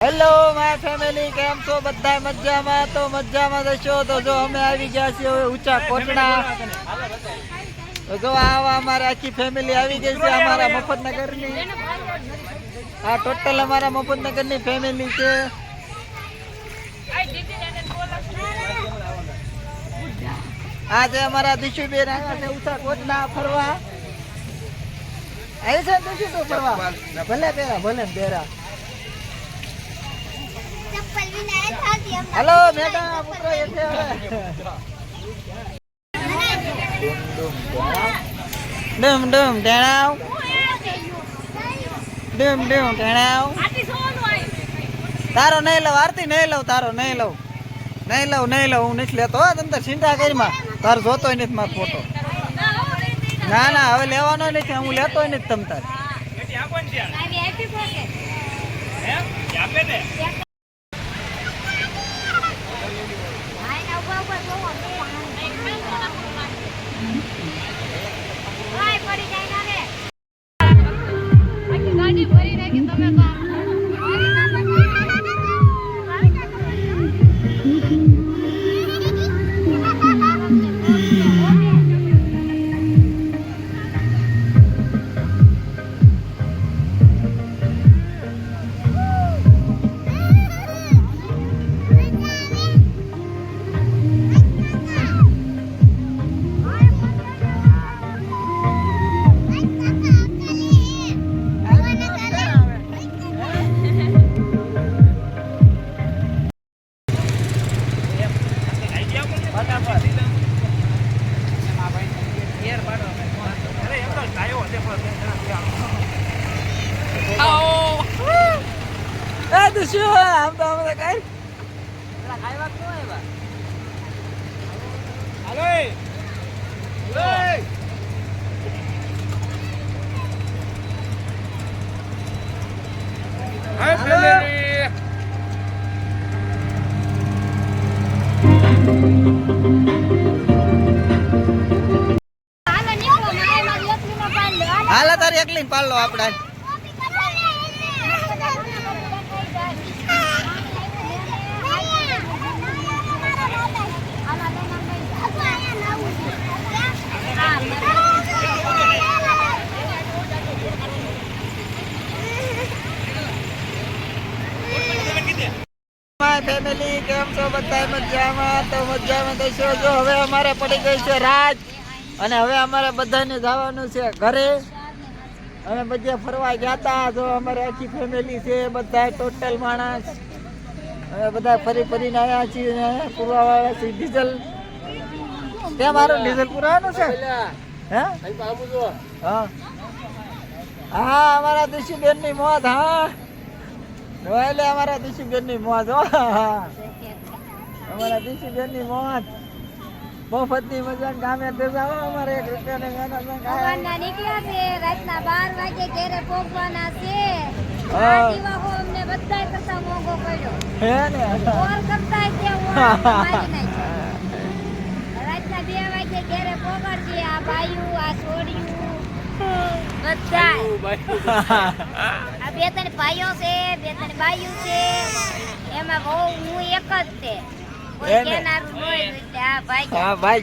Hello my family, કેમ છો બધા? મજામાં? તો મજામાં જશો તો જો અમે આવી ગયા છીએ હવે ઊંચા કોટડા. તો જો આવા અમારે આખી ફેમિલી આવી ગઈ છે અમારા મફતનગરની. આ ટોટલ અમારા મફતનગરની ફેમિલી છે. આજે અમારા દિશુબેન આવ્યા છે ઊંચા કોટડા ફરવા. આવી છે દિશુ તું ફરવા? ભલે પહેરા, ભલે પહેરા. હેલો મેડમ, પુત્રો એ છે ડમ ડમ ટેણાવ, ડમ ડમ ટેણાવ. તારો નહીં લઉં આરતી, નહીં લઉં તારો, નહીં લઉં, નહીં લઉં, નહીં લઉં. હું નથી લેતો હો. તમ તાર ચિંતા કરીમાં, તારો જોતોય નથી મારો ફોટો. ના ના, હવે લેવાનો નથી, હું લેતોય નથી તમ તાર. શું આમ તો અમે કઈ ખાવા કેવું આવ્યા? હાલો હાય ફેમિલી. હાલ તારી એકલી પાડ લો આપડા. ફેમિલી, કેમ છો બધા? મજામાં? તો મજામાં દઈશું. જો હવે અમારે પડી ગઈ છે રાત અને હવે અમારે બધાને જવાનું છે ઘરે. અમે બધા ફરવા ગયા હતા. જો અમારે આખી ફેમિલી છે, બધા ટોટલ માણસ. હવે બધા ફરી ફરીને આવ્યા છીએ. પૂરવા વાળા છે ડીઝલ. ત્યાં મારું ડીઝલ પુરાવાનું છે. હે હા હા, અમારા દિશુબેન ની મોત. હા એટલે અમારા દિશુબેન ની મોત. અમારા દિશુબેન ની મોત. મફત ની મજા ગામે જાવ. અમારે 1 રૂપિયા નીકળ્યા છે. રાતના 12 વાગે ઘરે પહોંચવાના છે. અમને બધા કરતા મોંઘો પડ્યો હે ને. ઓર કરતા છે રાતના 2 વાગે ઘરે પહોંચશે. આ બાયું, આ છોડ્યું બધા. આ 2-3 ભાઈઓ છે, 2-3 બાયું છે. એમાં હું એક જ છે. કોઈ કેનારું નોય. આ ભાઈ, હા ભાઈ.